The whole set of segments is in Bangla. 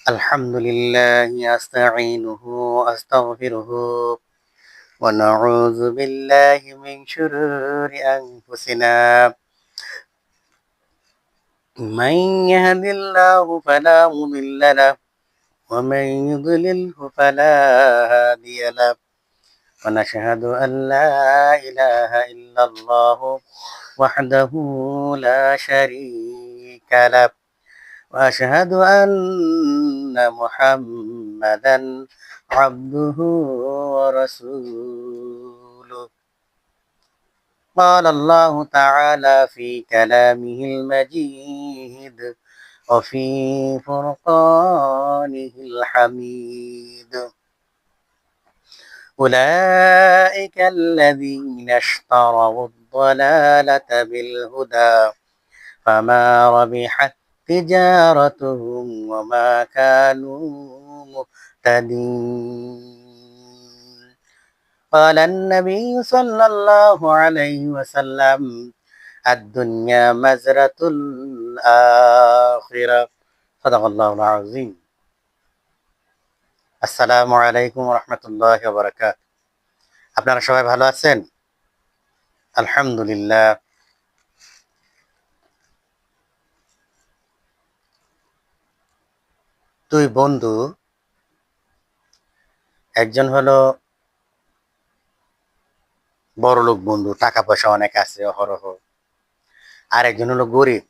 الحمد لله أستعينه وأستغفره ونعوذ بالله من شرور أنفسنا من يهد الله فلا مضل له ومن يضلله فلا هادي له ونشهد أن لا إله إلا الله وحده لا شريك له وأشهد أن محمدا عبده ورسوله قال الله تعالى في كلامه المجيد وفي فرقانه الحميد أولئك الذين اشتروا الضلالة بالهدى فما ربحت تجارتهم وما كانوا مهتدين قال النبي صلى الله عليه وسلم الدنيا مزرعة الآخرة صدق الله العظيم আসসালামু আলাইকুম রহমতুল্লাহি ওয়া বারাকাতুহু। আপনারা সবাই ভালো আছেন? আলহামদুলিল্লাহ। দুই বন্ধু, একজন হলো বড়লোক বন্ধু, টাকা পয়সা অনেক আছে অহরহ। আর একজন হলো গরিব,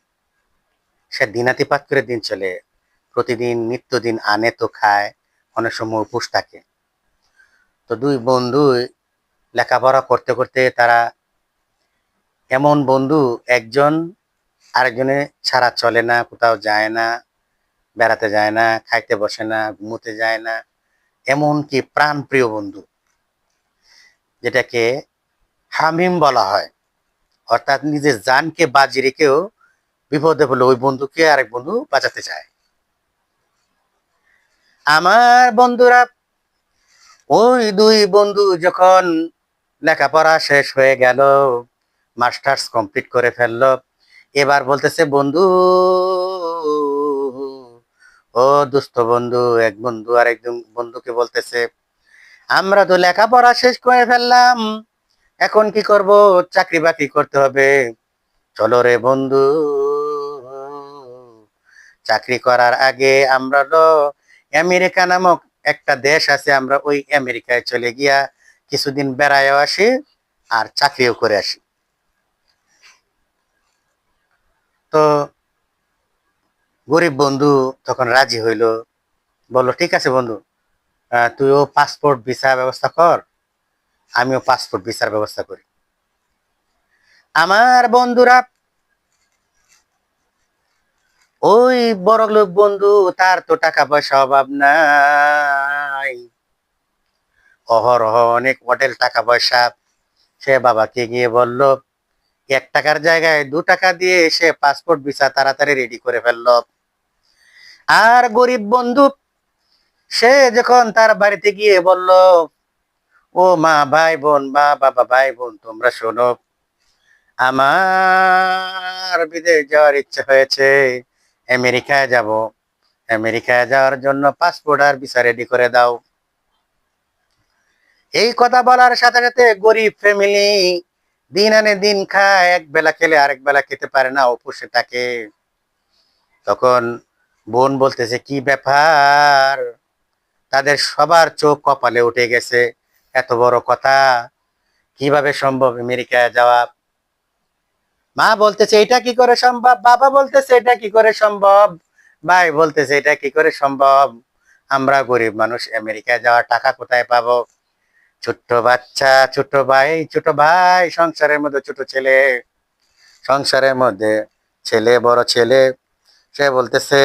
সে দিনাতিপাত করে দিন চলে, প্রতিদিন নিত্যদিন আনে তো খায়, অনেক সময় উপোস থাকে। তো দুই বন্ধু লেখাপড়া করতে করতে তারা এমন বন্ধু, একজন আরেকজনের ছাড়া চলে না, কোথাও যায় না, বেড়াতে যায় না, খাইতে বসে না, ঘুমোতে যায় না, এমনকি প্রাণ প্রিয় বন্ধু, যেটাকে হামিম বলা হয়। অর্থাৎ নিজের জানকে বাজি রেখেও বিপদে পড়লে ওই বন্ধুকে আরেক বন্ধু বাঁচাতে চায়। আমার বন্ধুরা, ওই দুই বন্ধু যখন লেখাপড়া শেষ হয়ে গেল, মাস্টার্স কমপ্লিট করে ফেললো, এবার বলতেছে বন্ধু, ও দুস্থ বন্ধু, এক বন্ধু আর একজন বন্ধুকে বলতেছে, আমরা তো লেখাপড়া শেষ করে ফেললাম, এখন কি করব? চাকরি বাকরি করতে হবে, চলো রে বন্ধু, চাকরি করার আগে আমরা তো আমেরিকা নামক একটা দেশ আছে, আমরা ওই আমেরিকায় চলে গিয়া কিছুদিন বেড়ায়ও আসি আর চাকরিও করে আসি। তো গরিব বন্ধু তখন রাজি হইল, বললো ঠিক আছে বন্ধু, তুইও পাসপোর্ট ভিসা ব্যবস্থা কর, আমিও পাসপোর্ট ভিসার ব্যবস্থা করি। আমার বন্ধুরা, ওই বড় লোক বন্ধু, তার তো টাকা পয়সা অভাব নাই, অহরহ অনেক হোটেল টাকা পয়সা। সে বাবাকে গিয়ে বলল, 1 টাকার জায়গায় 2 টাকা দিয়ে সে পাসপোর্ট ভিসা তাড়াতাড়ি রেডি করে ফেললো। আর গরিব বন্ধু, সে যখন তার বাড়িতে গিয়ে বলল, ও মা, ভাই বোন, মা বাবা, ভাই বোন, তোমরা শোনো, আমার বিদেশ যাওয়ার ইচ্ছে হয়েছে, আমেরিকায় যাব, আমেরিকায় যাওয়ার জন্য পাসপোর্ট আর ভিসা রেডি করে দাও। এই কথা বলার সাথে সাথে গরিব ফ্যামিলি, দিন আনে দিন খায়, এক বেলা খেলে আরেক বেলা খেতে পারে না, উপসে থাকে। তখন বোন বলতেছে, কি ব্যাপার? তাদের সবার চোখ কপালে উঠে গেছে, এত বড় কথা কিভাবে সম্ভব আমেরিকায় যাওয়া? মা বলতেছে এটা কি করে সম্ভব, বাবা বলতেছে এটা কি করে সম্ভব, ভাই বলতেছে এটা কি করে সম্ভব, আমরা গরিব মানুষ, আমেরিকায় যাওয়ার টাকা কোথায় পাবো? ছোট্ট বাচ্চা, ছোট ভাই, সংসারের মধ্যে ছোট ছেলে, সংসারের মধ্যে ছেলে, বড় ছেলে, সে বলতেছে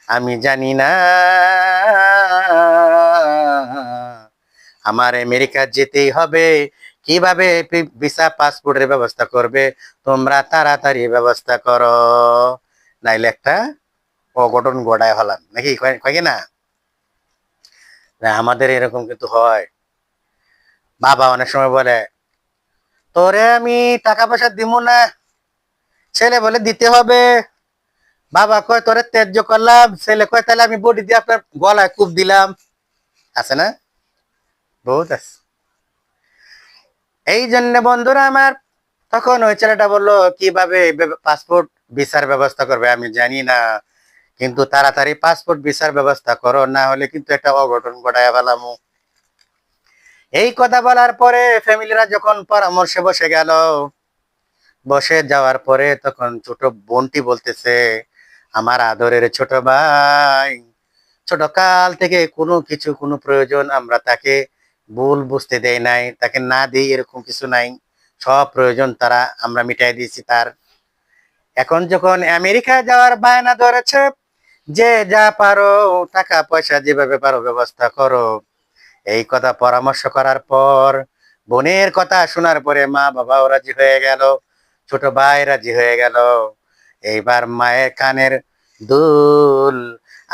আমি জানি না, আমার আমেরিকা যেতেই হবে, কিভাবে ভিসা পাসপোর্টের ব্যবস্থা করবে? তোমরা তাড়াতাড়ি ব্যবস্থা করো, নাইলে একটা অঘটন ঘটায় হলাম, নাকি কয় না? আমাদের এরকম কিন্তু হয়। বাবা অনেক সময় বলে, তোরে আমি টাকা পয়সা দিব না, ছেলে বলে দিতে হবে, বাবা কয় তোরে ত্যায্য করলাম, ছেলে কয় তাহলে আমি বডি দিয়ে আপনার গলায় কূপ দিলাম। আছে না? বহুত আছে। এই জন্য বন্ধুরা আমার, তখন ওই ছেলেটা বললো কিভাবে পাসপোর্ট ভিসার ব্যবস্থা করবে আমি জানি না, কিন্তু তাড়াতাড়ি পাসপোর্ট ভিসার ব্যবস্থা করো, না হলে কিন্তু একটা অঘটন ঘটায় ফেলামু। এই কথা বলার পরে ফ্যামিলিরা যখন পরামর্শে বসে গেল, বসে যাওয়ার পরে তখন ছোট বোনটি বলতেছে, আমার আদরের ছোট ভাই, ছোট কাল থেকে কোনো কিছু কোনো প্রয়োজন আমরা তাকে ভুল বুঝতে দেই নাই, তাকে না দিই এরকম কিছু নাই, সব প্রয়োজন তারা আমরা মিটাই দিয়েছি তার। এখন যখন আমেরিকায় যাওয়ার বায়না ধরেছে, যে যা পারো টাকা পয়সা যেভাবে পারো ব্যবস্থা করো। এই কথা পরামর্শ করার পর, বোনের কথা শোনার পরে মা বাবাও রাজি হয়ে গেল, ছোট ভাই রাজি হয়ে গেল। এইবার মায়ের কানের দুল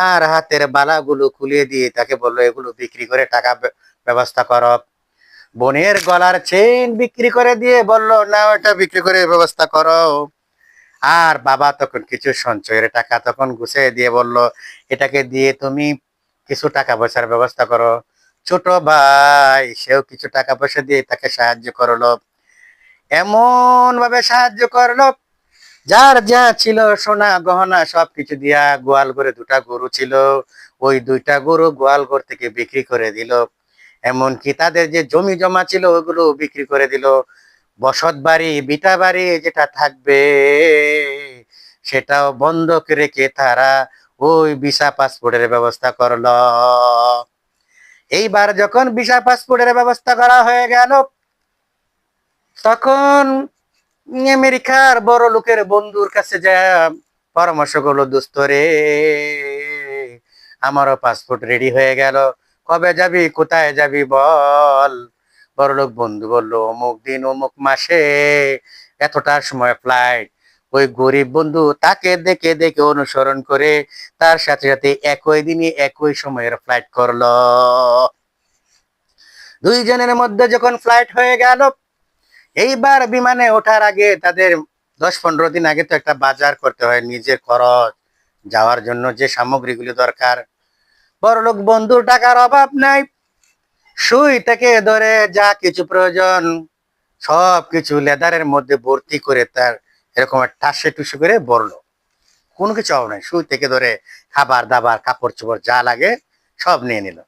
আর হাতের বালাগুলো খুলে দিয়ে তাকে বললো এগুলো বিক্রি করে টাকা ব্যবস্থা করো। বোনের গলার চেন বিক্রি করে দিয়ে বলল না ওটা বিক্রি করে ব্যবস্থা করো। আর বাবা তখন কিছু সঞ্চয়ের টাকা তখন গুছিয়ে দিয়ে বলল এটাকে দিয়ে তুমি কিছু টাকা পয়সার ব্যবস্থা করো। ছোট ভাই সেও কিছু টাকা পয়সা দিয়ে তাকে সাহায্য করলো, এমন ভাবে সাহায্য করলো, যার যা ছিল সোনা গহনা সবকিছু দিয়া, গোয়াল ঘরে দুটা গরু ছিল, ওই দুইটা গরু গোয়াল ঘর থেকে বিক্রি করে দিল। এমনকি তাদের যে জমি জমা ছিল ওগুলো বিক্রি করে দিল। বসত বাড়ি বিটা বাড়ি যেটা থাকবে সেটাও বন্ধক রেখে তারা ওই ভিসা পাসপোর্টের ব্যবস্থা করলো। এইবার যখন ভিসা পাসপোর্টের ব্যবস্থা করা হয়ে গেল, তখন আমেরিকার বড় লোকের বন্ধুর কাছে যা পরামর্শ করলো, দোস্ত রে আমারও পাসপোর্ট রেডি হয়ে গেল, কবে যাবি কোথায় যাবি বল। বড়লোক বন্ধু বলল অমুক দিন অমুক মাসে এতটার সময় ফ্লাইট। ওই গরিব বন্ধু তাকে দেখে দেখে অনুসরণ করে তার সাথে সাথে একই দিনে একই সময়ের ফ্লাইট করলো। দুইজনের মধ্যে যখন ফ্লাইট হয়ে গেল, এইবার বিমানে ওঠার আগে তাদের 10-15 দিন আগে তো একটা বাজার করতে হয়, নিজের খরচ, যাওয়ার জন্য যে সামগ্রীগুলি দরকার। বড়লোক বন্ধুর টাকার অভাব নাই, সুই থেকে ধরে যা কিছু প্রয়োজন সব কিছু লেদারের মধ্যে ভর্তি করে তার এরকম টাসে টুসে করে বললো, কোনো কিছু অভাব নাই, সুই থেকে ধরে খাবার দাবার কাপড় চোপড় যা লাগে সব নিয়ে নিল।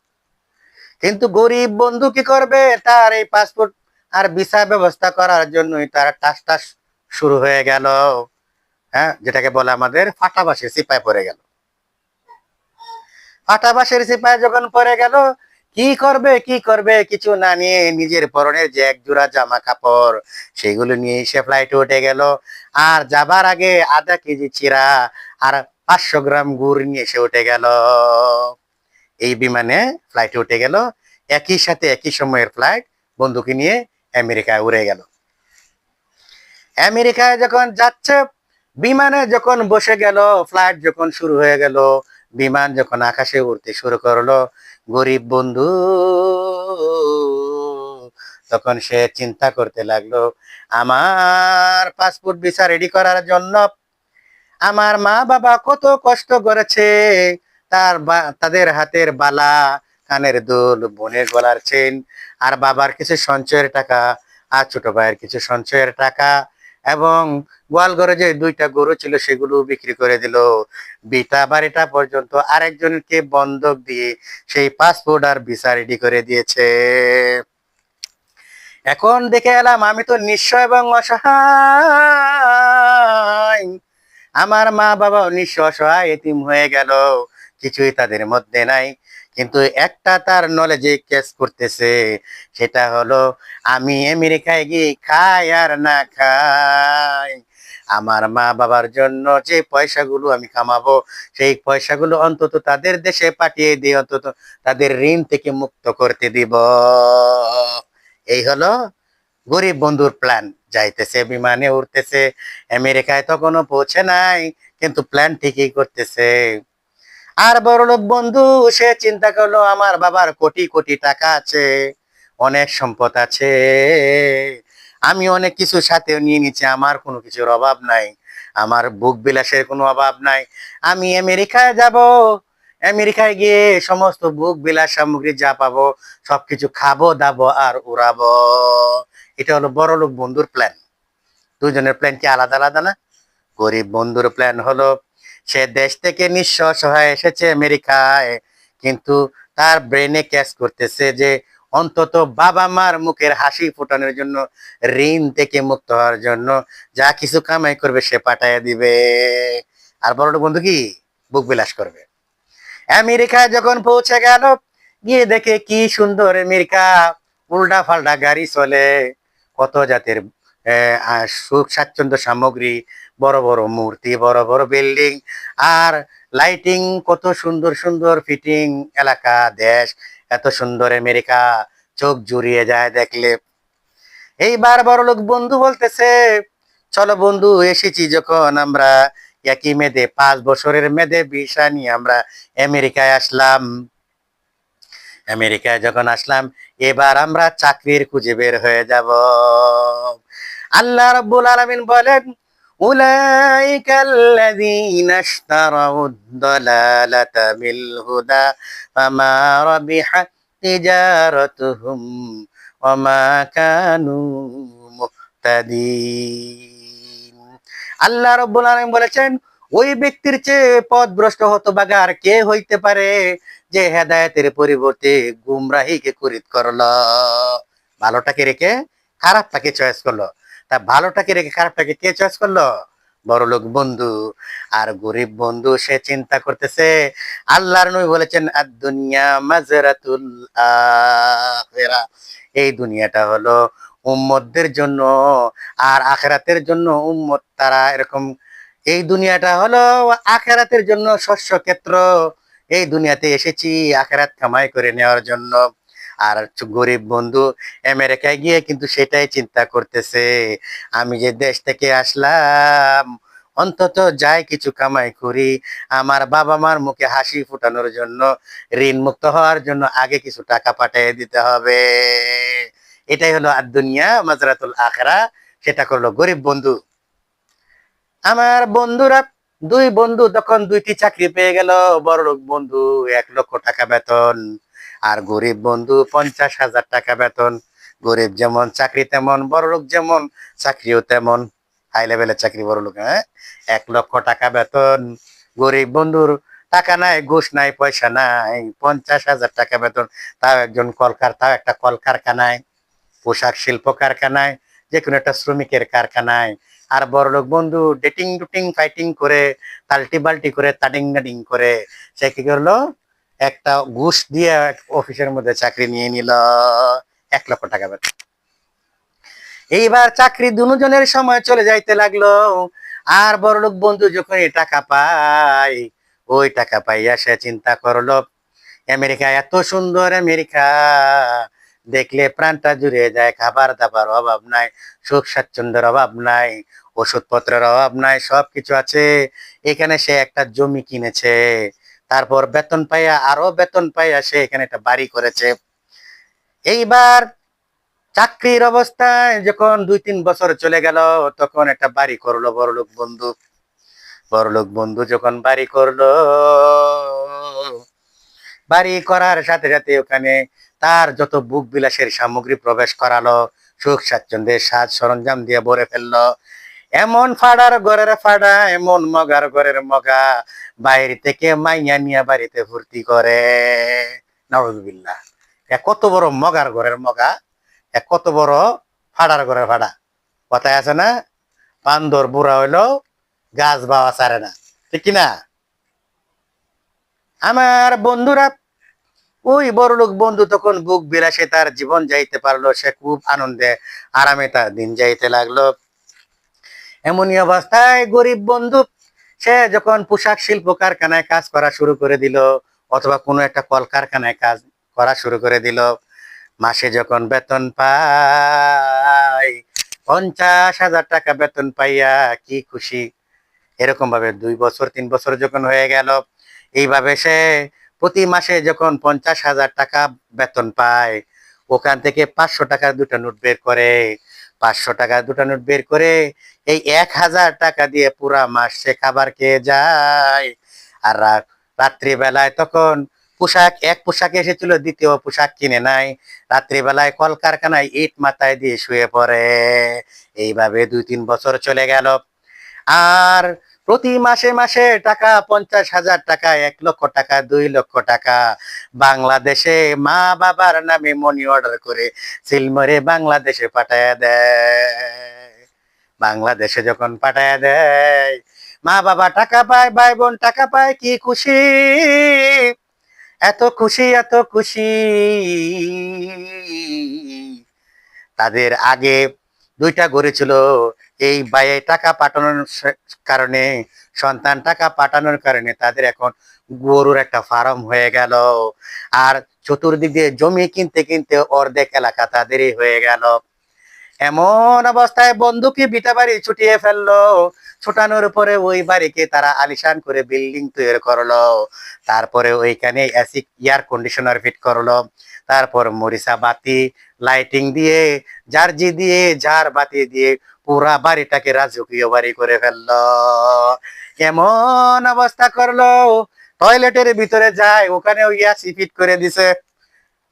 কিন্তু গরিব বন্ধু কি করবে, তার এই পাসপোর্ট আর ভিসা ব্যবস্থা করার জন্যই তার টাস টাস শুরু হয়ে গেল। হ্যাঁ, যেটাকে বলে আমাদের ফাটাবাসের সিপায় পড়ে গেল। ফাটাবাসের সিপায় যখন পড়ে গেল, কি করবে কি করবে কিছু না নিয়ে নিজের পরনের যে এক জোড়া জামা কাপড় সেগুলো নিয়ে সে ফ্লাইটে উঠে গেল। আর যাবার আগে আধা কেজি চিরা আর 500 গ্রাম গুড় নিয়ে সে উঠে গেল। এই বিমানে ফ্লাইটে উঠে গেল, একই সাথে একই সময়ের ফ্লাইট বন্ধুকে নিয়ে আমেরিকায় উড়ে গেল। আমেরিকায় যখন যাচ্ছে, বিমানে যখন বসে গেল, ফ্লাইট যখন শুরু হয়ে গেল, বিমান যখন আকাশে উড়তে শুরু করলো, গরিব বন্ধু তখন সে চিন্তা করতে লাগলো, আমার পাসপোর্ট ভিসা রেডি করার জন্য আমার মা বাবা কত কষ্ট করেছে, তাদের হাতের বালা, কানের দুল, বোনের গলার চেন, আর বাবার কিছু সঞ্চয়ের টাকা, আর ছোট ভাইয়ের কিছু সঞ্চয়ের টাকা, এবং গোয়ালঘরে যে দুইটা গরু ছিল সেগুলো বিক্রি করে দিল। বিটা বাড়িটা পর্যন্ত আরেকজনকে বন্ধক দিয়ে সেই পাসপোর্ট আর ভিসা রেডি করে দিয়েছে। এখন দেখে এলাম আমি তো নিঃস্ব এবং অসহায়, আমার মা বাবাও নিঃস্ব অসহায় এতিম হয়ে গেল, কিছুই তাদের মধ্যে নাই। কিন্তু একটা তার নলেজে কেস করতেছে, সেটা হলো আমি আমেরিকায় গিয়ে খাই আর না খাই, আমার মা বাবার জন্য যে পয়সাগুলো আমি কামাবো সেই পয়সাগুলো অন্তত তাদের দেশে পাঠিয়ে দিয়ে অন্তত তাদের ঋণ থেকে মুক্ত করতে দিব। এই হলো গরিব বন্ধুর প্ল্যান। যাইতেছে বিমানে উঠতেছে, আমেরিকায় তো কোনো পৌঁছে নাই, কিন্তু প্ল্যান ঠিকই করতেছে। আর বড়লোক বন্ধু সে চিন্তা করলো আমার বাবার কোটি কোটি টাকা আছে, অনেক সম্পদ আছে, আমি অনেক কিছু সাথে নিয়ে নিচ্ছি, আমার কোনো কিছুর অভাব নাই, আমার বুক বিলাসের কোনো অভাব নাই। আমি আমেরিকায় যাব, আমেরিকায় গিয়ে সমস্ত বুক বিলাস সামগ্রী যা পাবো সবকিছু খাবো দাবো আর উড়াবো। এটা হলো বড় লোক বন্ধুর প্ল্যান। দুজনের প্ল্যান কি আলাদা আলাদা না? গরিব বন্ধুর প্ল্যান হলো সে দেশ থেকে নিঃস্ব সহায় এসেছে আমেরিকায়, কিন্তু তার ব্রেনে ক্যাচ করতেছে যে অন্তত বাবা মার মুখের হাসি ফোটানোর জন্য, ঋণ থেকে মুক্ত হওয়ার জন্য যা কিছু কামাই করবে সে পাঠাইয়া দিবে। আর বড় বন্ধু কি বুক বিলাস করবে। আমেরিকায় যখন পৌঁছে গেল, গিয়ে দেখে কি সুন্দর আমেরিকা, উল্টা ফাল্টা গাড়ি চলে, কত জাতের সুখ স্বাচ্ছন্দ্য সামগ্রী, বড় বড় মূর্তি, বড় বড় বিল্ডিং, আর লাইটিং, কত সুন্দর সুন্দর ফিটিং এলাকা, দেশ, এত সুন্দর আমেরিকা, চোখ জুড়িয়ে যায় দেখলে। এইবার বড়লোক বন্ধু বলতেছে, চলো বন্ধু, এসেছি যখন আমরা একই মেদে, 5 বছরের মেদে ভিসা নিয়ে আমরা আমেরিকায় আসলাম। আমেরিকায় যখন আসলাম, এবার আমরা চাকরির খুঁজে বের হয়ে যাব। আল্লাহ রাব্বুল আলামিন বলেন, উলাইকাল্লাযীনা ইশতারাউদ-দালালাতা বিল হুদা ফামা রাবিহাত তিজারাতুহুম ওয়া মা কানু মুহতাদিন। আল্লাহ রাব্বুল আলামিন বলেছেন, ওই ব্যক্তির চেয়ে পথভ্রষ্ট হতভাগা আর কে হইতে পারে যে হেদায়েতের পরিবর্তে গুমরাহিকে খরিদ করলো। ভালোটাকে রেখে খারাপটাকে চয়েস করলো। তা ভালোটাকে রেখে খারাপটাকে কে চয়েস করলো? বড়লোক বন্ধু। আর গরিব বন্ধু সে চিন্তা করতেছে, আল্লাহর নবী বলেছেন, আদ-দুনিয়া মাজরাতুল আখিরা, এই দুনিয়াটা হলো উম্মতদের জন্য, আর আখিরাতের জন্য উম্মত তারা এরকম। এই দুনিয়াটা হলো আখিরাতের জন্য শস্য ক্ষেত্র। এই দুনিয়াতে এসেছি আখিরাত কামাই করে নেওয়ার জন্য। আর গরিব বন্ধু আমেরিকায় গিয়ে কিন্তু সেটাই চিন্তা করতেছে, আমি যে দেশ থেকে আসলাম, অন্তত যাই কিছু কামাই করি, আমার বাবা মার মুখে হাসি ফুটানোর জন্য, ঋণ মুক্ত হওয়ার জন্য আগে কিছু টাকা পাঠিয়ে দিতে হবে। এটাই হলো আর দুনিয়া মাজরাতুল আখিরা। সেটা করলো গরিব বন্ধু। আমার বন্ধুরা, দুই বন্ধু তখন দুইটি চাকরি পেয়ে গেল। বড়লোক বন্ধু 1 লক্ষ টাকা বেতন, আর গরিব বন্ধু 50,000 টাকা বেতন। গরিব যেমন চাকরি তেমন, বড়লোক যেমন চাকরিও তেমন। হাই লেভেলের চাকরি বড়লোক, হ্যাঁ। 1 লক্ষ টাকা বেতন। গরিব বন্ধুর টাকা নাই, ঘুষ নাই, পয়সা নাই, 50,000 টাকা বেতন। তাও একজন তাও একটা কলকারখানায়, পোশাক শিল্প কারখানায়, যে কোনো একটা শ্রমিকের কারখানায়। আর বড়লোক বন্ধু ডেটিং ডুটিং ফাইটিং করে, তাল্টি বাল্টি করে, তাডিং নাডিং করে সে কি করলো, একটা ঘুষ দিয়ে অফিসের মধ্যে চাকরি নিয়ে নিল। 1 লক্ষ টাকা বেতন। এইবার চাকরি দুজনের সময় চলে যাইতে লাগলো। আর বড়লোক বন্ধু যখন এই টাকা পায়, ওই টাকা পাইয়া সে চিন্তা করলো, আমেরিকা এত সুন্দর আমেরিকা, দেখলে প্রাণটা জুড়িয়ে যায়, খাবার দাবার অভাব নাই, সুখ স্বাচ্ছন্দ্যের অভাব নাই, ওষুধপত্রের অভাব নাই, সবকিছু আছে। এখানে সে একটা জমি কিনেছে, তারপর বেতন পাইয়া, আরো বেতন পাইয়া সে এখানে একটা বাড়ি করেছে। এইবার চাকরির অবস্থায় যখন 2-3 বছর চলে গেল, তখন একটা বাড়ি করলো বড়লোক বন্ধু। বড়লোক বন্ধু যখন বাড়ি করলো, বাড়ি করার সাথে সাথে ওখানে তার যত বুক বিলাসের সামগ্রী প্রবেশ করালো, সুখ স্বাচ্ছন্দ্যের সাজ সরঞ্জাম দিয়ে ভরে ফেললো। এমন ফাড়ার ঘরের ফাড়া, এমন মগার ঘরের মগা, বাইরে থেকে মাইয়া নিয়ে বাড়িতে ভর্তি করে। নাউজুবিল্লাহ। কত বড় মগার ঘরের মগা, কত বড় ফাড়ার ঘরের ফাড়া। কথায় আছে না, বান্দর বুড়া হইলো গাছ বাওয়া ছাড়ে না, ঠিক কিনা? আমার বন্ধুরা, ওই বড়লোক বন্ধু তখন বুক বিলাসে তার জীবন যাইতে পারলো, সে খুব আনন্দে আরামে তার দিন যাইতে লাগলো। এমনই অবস্থায় গরিব বন্ধু সে যখন পোশাক শিল্প কারখানায় কাজ করা শুরু করে দিল, অথবা কোনো একটা কলকারখানায় কাজ করা শুরু করে দিল, মাসে যখন বেতন পায়, 50,000 টাকা বেতন পাইয়া কি খুশি। এরকম ভাবে 2 বছর 3 বছর যখন হয়ে গেল, এইভাবে সে প্রতি মাসে যখন 50,000 টাকা বেতন পায়, ওখান থেকে 500 টাকার দুটা নোট বের করে 500 টাকা দুটা নোট বের করে এই 1000 টাকা দিয়ে পুরা মাস সে খাবার খেয়ে যায়। আর রাত্রিবেলায় তখন এক পোশাক এসেছিল, দ্বিতীয় পোশাক কিনে নাই। রাত্রিবেলায় কলকারখানায় ইট মাথায় দিয়ে শুয়ে পড়ে। এইভাবে 2-3 বছর চলে গেল। আর প্রতি মাসে মাসে টাকা 50,000 টাকা, 1 লক্ষ টাকা, 2 লক্ষ টাকা বাংলাদেশে মা বাবার নামে মনি অর্ডার করে সিলমরে বাংলাদেশে পাঠায় দেয়। বাংলাদেশে যখন পাঠায় দেয়, মা বাবা টাকা পায়, ভাই বোন টাকা পায়, কি খুশি, এত খুশি, এত খুশি। তাদের আগে 2টা গরু ছিল। এই বাইয়ে টাকা পাঠানোর কারণে, সন্তান টাকা পাঠানোর কারণে তাদের এখন গরুর একটা ফার্ম হয়ে গেল। আর চতুর্দিক দিয়ে জমি কিনতে কিনতে অর্ধেক এলাকা তাদেরই হয়ে গেল। এমন অবস্থায় বন্ধুকে বিটা বাড়ি ছুটিয়ে ফেললো। ছুটানোর পরে ওই বাড়িকে তারা আলিশান করে বিল্ডিং তৈরি করলো। তারপরে ওইখানে এসি এয়ার কন্ডিশনার ফিট করলো। তারপর মরিচা বাতি, লাইটিং দিয়ে, জার্জি দিয়ে, ঝাড় বাতি দিয়ে পুরা বাড়িটাকে রাজকীয় বাড়ি করে ফেললো। এমন অবস্থা করলো, টয়লেটের ভিতরে যায়, ওখানেও এসি ফিট করে দিছে।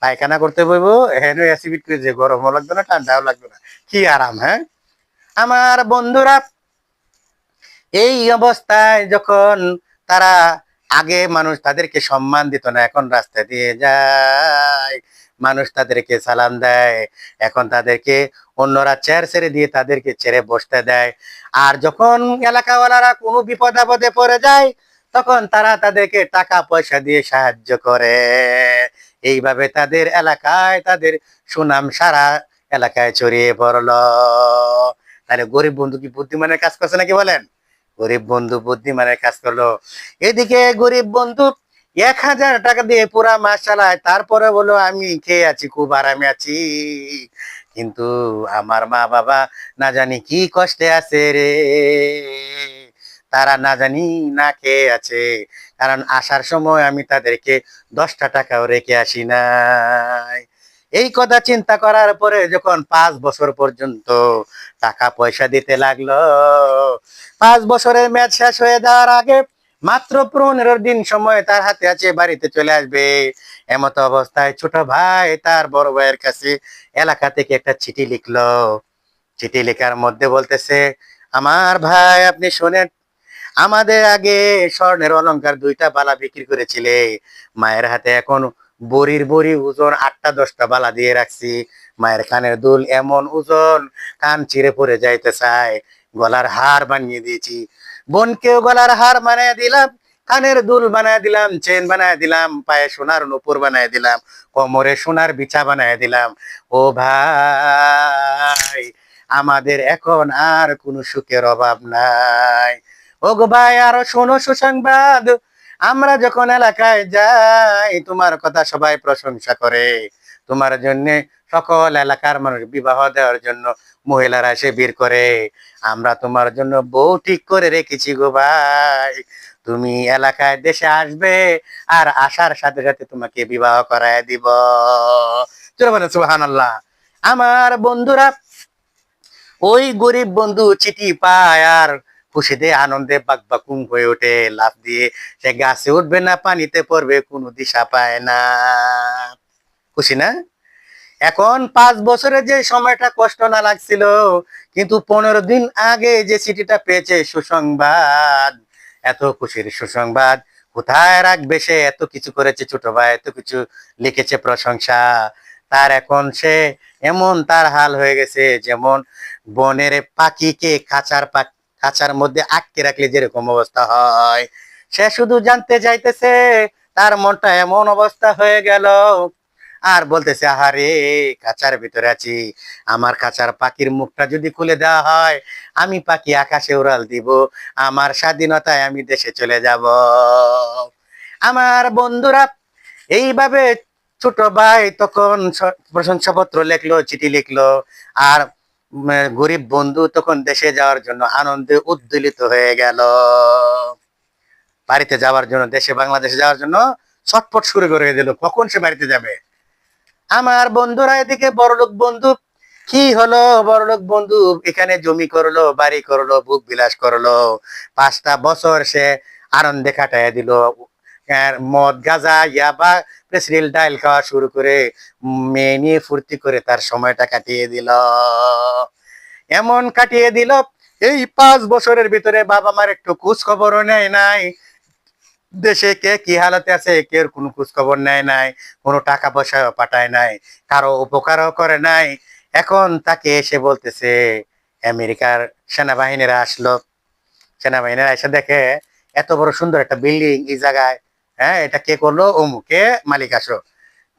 পায়খানা করতে বইবো, এখানে এসি ফিট করে, যে গরমও লাগবে না, ঠান্ডাও লাগবে না, কি আরাম। হ্যাঁ আমার বন্ধুরা, এই অবস্থায় যখন তারা, আগে মানুষ তাদেরকে সম্মান দিত না, এখন রাস্তা দিয়ে যায়, মানুষ তাদেরকে সালাম দেয়। এখন তাদেরকে অন্যরা চেয়ার ছেড়ে দিয়ে তাদেরকে ছেড়ে বসতে দেয়। আর যখন এলাকাওয়ালারা কোনো বিপদ আপদে পড়ে যায়, তখন তারা তাদেরকে টাকা পয়সা দিয়ে সাহায্য করে। এইভাবে তাদের এলাকায় তাদের সুনাম সারা এলাকায় ছড়িয়ে পড়লো। তাহলে গরিব বন্ধু কি বুদ্ধিমানের কাজ করছে নাকি বলেন? গরিব বন্ধু বুদ্ধিমানের কাজ করলো। এদিকে গরিব বন্ধু 1000 টাকা দিয়ে পুরা মাস চালায়, তারপরে বলো আমি খেয়ে আছি, খুব আরামে আছি। কিন্তু আমার মা বাবা না জানি কি কষ্টে আছে রে, তারা না জানি না খেয়ে আছে। কারণ আসার সময় আমি তাদেরকে 10টা টাকাও রেখে আসি নাই। এই কথা চিন্তা করার পরে যখন 5 বছর পর্যন্ত টাকা পয়সা দিতে লাগলো, 5 বছরের ম্যাচ শেষ হয়ে যাওয়ার আগে মাত্র 15 দিন সময় তার হাতে আছে, বাড়িতে চলে আসবে। এমতো অবস্থায় ছোট ভাই তার বড় ভাইয়ের কাছে এলাকা থেকে একটা চিঠি লিখলো। চিঠি লেখার মধ্যে বলতেছে, আমার ভাই আপনি শোনেন, আমাদের আগে স্বর্ণের অলংকার 2টা বালা বিক্রি করেছিলে, মায়ের হাতে এখন বড়ির বড়ি ওজন 8টা 10টা বালা দিয়ে রাখছি। মায়ের কানের দুল এমন ওজন, কান চিরে পড়ে যাইতে চায়, গলার হার বানিয়ে দিয়েছি। বোনকেও গলার হার বানিয়ে দিলাম, কানের দুল বানায় দিলাম, চেন বানায় দিলাম, পায়ে সোনার নুপুর বানায় দিলাম, কোমরে সোনার বিছা বানায় দিলাম। ও ভাই, আমাদের এখন আর কোনো সুখের অভাব নাই। ও গো ভাই, আরো শোনো সুসংবাদ, আমরা যখন এলাকায় যাই তোমার কথা সবাই প্রশংসা করে। তোমার জন্য সকল এলাকার মানুষ বিবাহ দেওয়ার জন্য মহিলারা এসে ভিড় করে। আমরা তোমার জন্য বউ ঠিক করে রেখেছি গো ভাই, তুমি এলাকায় দেশে আসবে, আর আসার সাথে সাথে তোমাকে বিবাহ করায় দিব। চলো বলেন সুবহানাল্লাহ। আমার বন্ধুরা, ওই গরিব বন্ধু চিঠি পায় আর খুশিতে আনন্দে বাকবাকুম হয়ে ওঠে, লাফ দিয়ে সে গাছে উঠবে না পানিতে পড়বে কোনো দিশা পায় না। খুশি না? এখন 5 বছরে যে সময়টা কষ্ট না লাগছিল, কিন্তু 15 দিন আগে যে চিঠিটা পেয়েছে সুসংবাদ, এত খুশির সুসংবাদ, কোথায় রাখবে সে? এত কিছু করেছে ছোট ভাই, এত কিছু লিখেছে প্রশংসা, তার এখন সে এমন তার হাল হয়ে গেছে যেমন বনের পাখিকে খাঁচার মধ্যে আটকে রাখলে যেরকম অবস্থা হয়। সে শুধু জানতে চাইতেছে, তার মনটা এমন অবস্থা হয়ে গেল, আর বলতেছে আহারে, খাঁচার ভিতরে আছি, আমার খাঁচার পাখির মুখটা যদি খুলে দেওয়া হয়, আমি পাখি আকাশে উড়াল দিব, আমার স্বাধীনতায় আমি দেশে চলে যাব। আমার বন্ধুরা, এইভাবে ছোট ভাই তখন প্রশংসাপত্র লিখলো, চিঠি লিখলো। আর গরিব বন্ধু তখন দেশে যাওয়ার জন্য আনন্দে উদ্দোলিত হয়ে গেল। বাড়িতে যাওয়ার জন্য, দেশে বাংলাদেশে যাওয়ার জন্য ছটফট শুরু করে দিল, কখন সে বাড়িতে যাবে। আমার বন্ধুরা, এদিকে বড়লোক বন্ধু কি হলো, বড়লোক বন্ধু এখানে জমি করলো, বাড়ি করলো, ভোগ বিলাস করলো, 5টা বছর সে আনন্দে কাটাইয়া দিল। মদ গাঁজা ইয়াবা প্রেসিডেন্ট ডাইল খাওয়া শুরু করে মেয়ে নিয়ে ফুর্তি করে তার সময়টা কাটিয়ে দিল। এমন কাটিয়ে দিল, এই 5 বছরের ভিতরে বাবা মার একটু খোঁজ খবরও নেয় নাই, দেশে কে কি হালতে আছে কেউ কোনো খোঁজ খবর নেয় নাই, কোনো টাকা পয়সাও পাঠায় নাই, কারো উপকারও করে নাই। এখন তাকে এসে বলতেছে আমেরিকার সেনাবাহিনীরা আসলো, সেনাবাহিনীরা এসে দেখে এত বড় সুন্দর একটা বিল্ডিং এই জায়গায়, হ্যাঁ এটা কে করলো, অমুকে মালিক আসো।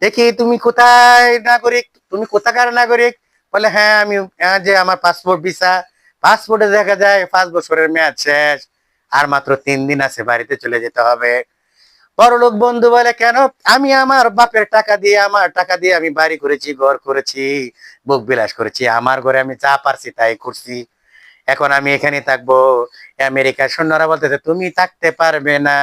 দেখি তুমি কোথায় নাগরিক, তুমি কোথাকার নাগরিক? বলে হ্যাঁ আমি, যে আমার পাসপোর্ট ভিসা, পাসপোর্টে দেখা যায় 5 বছরের মেয়াদ শেষ, আর মাত্র 3 দিন আছে, বাড়িতে চলে যেতে হবে। বড়লোক বন্ধু বলে কেন? আমি আমার বাপের টাকা দিয়ে, আমার টাকা দিয়ে আমি বাড়ি করেছি, ঘর করেছি, ভোগ বিলাস করেছি, আমার ঘরে আমি যা পারছি তাই করছি, এখন আমি এখানে থাকবো। আমেরিকার সৈন্যরা বলতেছে তুমি থাকতে পারবে না,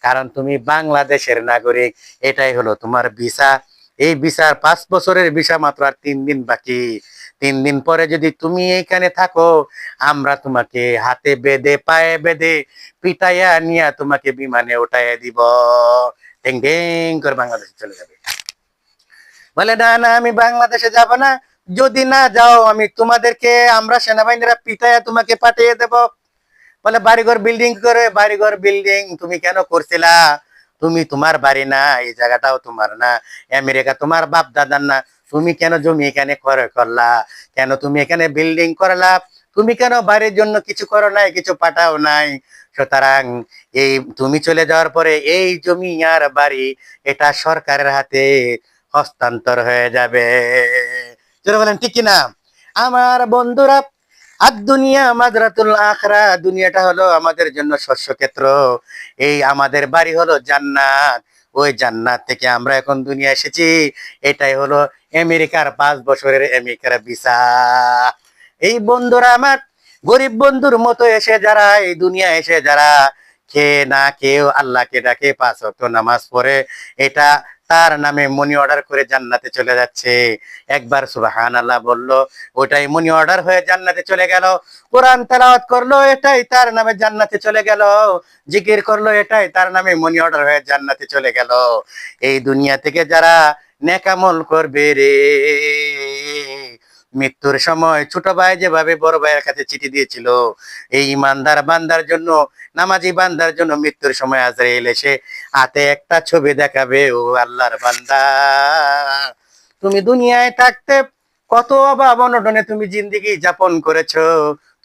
কারণ তুমি বাংলাদেশের নাগরিক, এটাই হলো তোমার ভিসা। এই ভিসার 5 বছরের ভিসা মাত্র আর 3 দিন বাকি। 3 দিন পরে যদি তুমি এইখানে থাকো, আমরা তোমাকে হাতে বেঁধে পায়ে বেঁধে পিটাইয়া নিয়ে তোমাকে বিমানে উঠাইয়া দিব, টেং টেং করে বাংলাদেশে চলে যাবে। বলে না না আমি বাংলাদেশে যাব না, যদি না যাও আমি তোমাদেরকে, আমরা সেনাবাহিনীরা পিটাইয়া তোমাকে পাঠিয়ে দেব। বলে বাড়িঘর বিল্ডিং করে, বাড়িঘর বিল্ডিং তুমি কেন করছিলা? তুমি, তোমার বাড়ি না, এই জায়গাটাও তোমার না, আমেরিকা তোমার বাপ দাদার না, তুমি কেন জমি এখানে করে করলা? কেন তুমি এখানে বিল্ডিং করলা? তুমি কেন বাড়ির জন্য কিছু করো নাই, কিছু পাঠাও নাই? সুতরাং এই তুমি চলে যাওয়ার পরে এই জমি আর বাড়ি এটা সরকারের হাতে হস্তান্তর হয়ে যাবে। চলে বলেন ঠিক কিনা আমার বন্ধুরা? আর দুনিয়া মাযরাতুল আখিরা, দুনিয়াটা হলো আমাদের জন্য শস্যক্ষেত্র, এই আমাদের বাড়ি হলো জান্নাত, ওই জান্নাত থেকে আমরা এখন দুনিয়া এসেছি, এটাই হলো আমেরিকার 5 বছরের আমেরিকার ভিসা। এই বন্ধুরা আমার, গরিব বন্ধুর মতো এসে যারা এই দুনিয়া এসে যারা খেয়ে না কেউ আল্লাহকে ডাকে, 5 ওয়াক্ত নামাজ পড়ে, এটা তার নামে মনি অর্ডার করে জান্নাতে চলে যাচ্ছে। একবার সুবহানাল্লাহ বললো, ওটাই মনি অর্ডার হয়ে জান্নাতে চলে গেল। কোরআন তেলাওয়াত করলো, এটাই তার নামে জান্নাতে চলে গেল। জিকির করলো, এটাই তার নামে মনি অর্ডার হয়ে জান্নাতে চলে গেল। এই দুনিয়া থেকে যারা নেকামল করবে রে, মৃত্যুর সময় ছোট ভাই যেভাবে বড় ভাইয়ের কাছে চিঠি দিয়েছিল, এই ইমানদার বান্দার জন্য, নামাজি বান্দার জন্য মৃত্যুর সময় আজরাইল এসে হাতে একটা ছবি দেখাবে, ও আল্লাহর বান্দা তুমি দুনিয়ায় থাকতে কত অভাব অনটনে তুমি জিন্দেগি যাপন করেছো,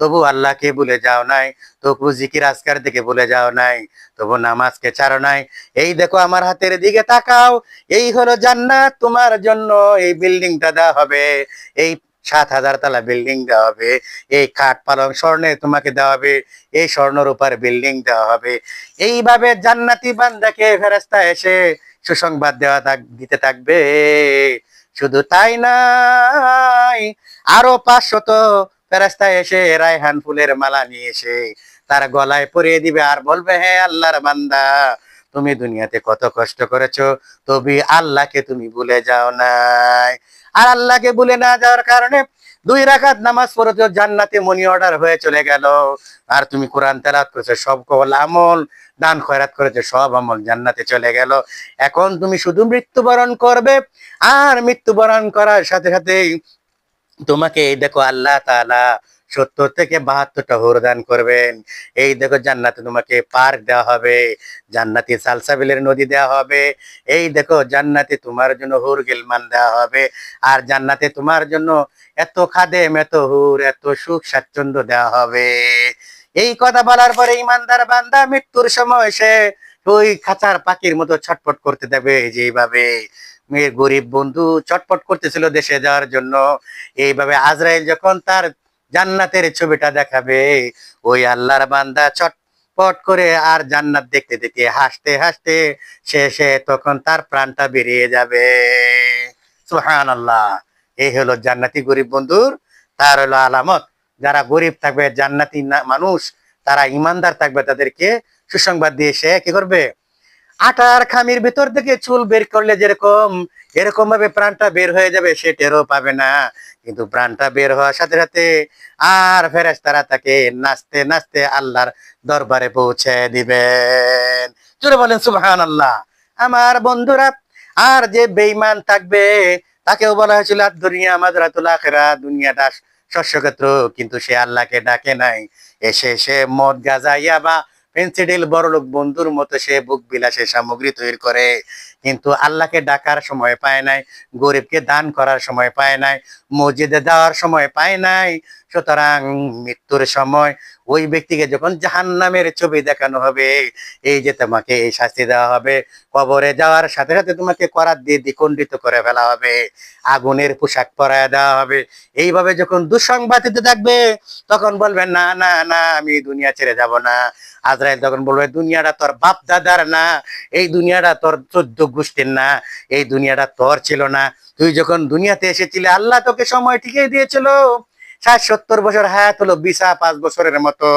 তবু আল্লাহকে ভুলে যাও নাই, তবু জিকির আজকার দিকে ভুলে যাও নাই, তবু নামাজকে ছাড়ো নাই। এই দেখো আমার হাতের দিকে তাকাও, এই হলো জান্নাত তোমার জন্য, এই বিল্ডিংটা দেওয়া হবে, এই 7,000 তলা বিল্ডিং দেওয়া হবে, এই কাঠ পালং স্বর্ণে তোমাকে দেওয়া হবে, এই স্বর্ণর উপর বিল্ডিং দেওয়া হবে। এইভাবে জান্নাতি বান্দাকে ফেরেশতা এসে সুসংবাদ দিতে থাকবে। শুধু তাই নাই, আরো 500 ফেরেশতা এসে রায়হান ফুলের মালা নিয়ে এসে তার গলায় পরিয়ে দিবে, আর বলবে হে আল্লাহর বান্দা, তুমি দুনিয়াতে কত কষ্ট করেছো, তবে আল্লাহকে তুমি ভুলে যাও নাই। আর আল্লাহকে ভুলে না যাওয়ার কারণে 2 রাকাত নামাজ পড়েছো, জান্নাতে মনি অর্ডার হয়ে চলে গেল। আর তুমি কোরআন তেলাওয়াত করেছো, সব কবল আমল, দান খয়রাত করেছো, সব আমল জান্নাতে চলে গেল। এখন তুমি শুধু মৃত্যুবরণ করবে, আর মৃত্যুবরণ করার সাথে সাথেই তোমাকে এই দেখো আল্লাহ তাআলা 70 থেকে 72টা হুর দান করবেন। এই দেখো জান্নাতে তোমাকে পার্ক দেওয়া হবে, জান্নাতি সালসাবিলের নদী দেওয়া হবে, এই দেখো জান্নাতে তোমার জন্য হুর গিলমান দেওয়া হবে, আর জান্নাতে তোমার জন্য এত খাদেম, এত হুর, এত সুখ স্বাচ্ছন্দ্য দেওয়া হবে। এই কথা বলার পরে ইমানদার বান্দা মৃত্যুর সময় সে ওই খাঁচার পাখির মতো ছটফট করতে দেবে, যেভাবে মেয়ের গরিব বন্ধু চটপট করতেছিল দেশে যাওয়ার জন্য, এইভাবে আজরাইল যখন তার জান্নাতের ছবিটা দেখাবে, ওই আল্লাহর বান্দা চটপট করে আর জান্নাত দেখতে দেখতে হাসতে হাসতে শেষে তখন তার প্রাণটা বেরিয়ে যাবে। সুবহানাল্লাহ। এই হলো জান্নাতি গরিব বন্ধুর, তার হলো আলামত। যারা গরিব থাকবে, জান্নাতি মানুষ, তারা ইমানদার থাকবে, তাদেরকে সুসংবাদ দিয়ে সে কি করবে, আটার খামির ভিতর থেকে চুল বের করলে যেরকম এরকম ভাবে প্রাণটা বের হয়ে যাবে, সে টেরও পাবে না। কিন্তু প্রাণটা বের হওয়ার সাথে সাথে আর ফেরেশতারা তাকে নাচতে নাচতে আল্লাহর দরবারে পৌঁছে দিবেন। জোরে বলেন সুবহানাল্লাহ। আমার বন্ধুরা, আর যে বেঈমান থাকবে তাকেও বলা হয়েছিল আর দুনিয়া মাযরাতুল আখিরাহ, দুনিয়াটা শস্যক্ষেত্র, কিন্তু সে আল্লাহকে ডাকে নাই। এসে সে মদ গাঁজা ইয়াবা পেন্সিডিল বড়লোক বন্ধুর মতো সে বুক বিলাসের সামগ্রী তৈরি করে, কিন্তু আল্লাহকে ডাকার সময় পায় নাই, গরিবকে দান করার সময় পায় নাই, মসজিদে যাওয়ার সময় পায় নাই। সুতরাং মৃত্যুর সময় ওই ব্যক্তিকে যখন জাহান্নামের ছবি দেখানো হবে, এই যে তোমাকে এই শাস্তি দেওয়া হবে, কবরে যাওয়ার সাথে সাথে তোমাকে করাত দিয়ে দ্বিখণ্ডিত করে ফেলা হবে, আগুনের পোশাক পরায় দেওয়া হবে। এইভাবে যখন দুঃসংবাদ দিতে থাকবে, তখন বলবেন না না না, আমি দুনিয়া ছেড়ে যাব না। আজরাইল তখন বলবে দুনিয়াটা তোর বাপ দাদার না, এই দুনিয়াটা তোর 14 গোষ্ঠীর না, এই দুনিয়াটা তোর ছিল না। তুই যখন দুনিয়াতে এসেছিলি আল্লাহ তোকে সময় ঠিকই দিয়েছিল। 60-70 বছর হায়াত হলো, বিশা 5 বছরের মতো।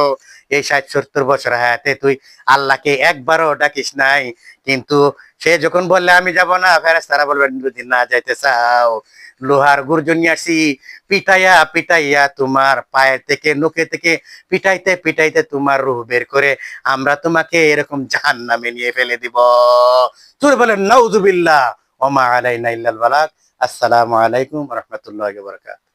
এই 60-70 বছর হায়াতে তুই আল্লাহকে একবারও ডাকিস নাই। কিন্তু সে যখন বললে আমি যাব না, ফেরেশতারা বলবেন যদি না যাইতে চাও, লোহার গর্জন নিয়ে আসি, পিটাইয়া পিটাইয়া তোমার পায়ের থেকে নখে থেকে পিটাইতে পিটাইতে তোমার রূহ বের করে আমরা তোমাকে এরকম জাহান্নামে নিয়ে ফেলে দিব। জোরে বলেন নাউজুবিল্লাহ। ওমা আলাইনা ইল্লাল বালাগ। আসসালামু আলাইকুম ওয়া রাহমাতুল্লাহি ওয়া বারাকাতুহু।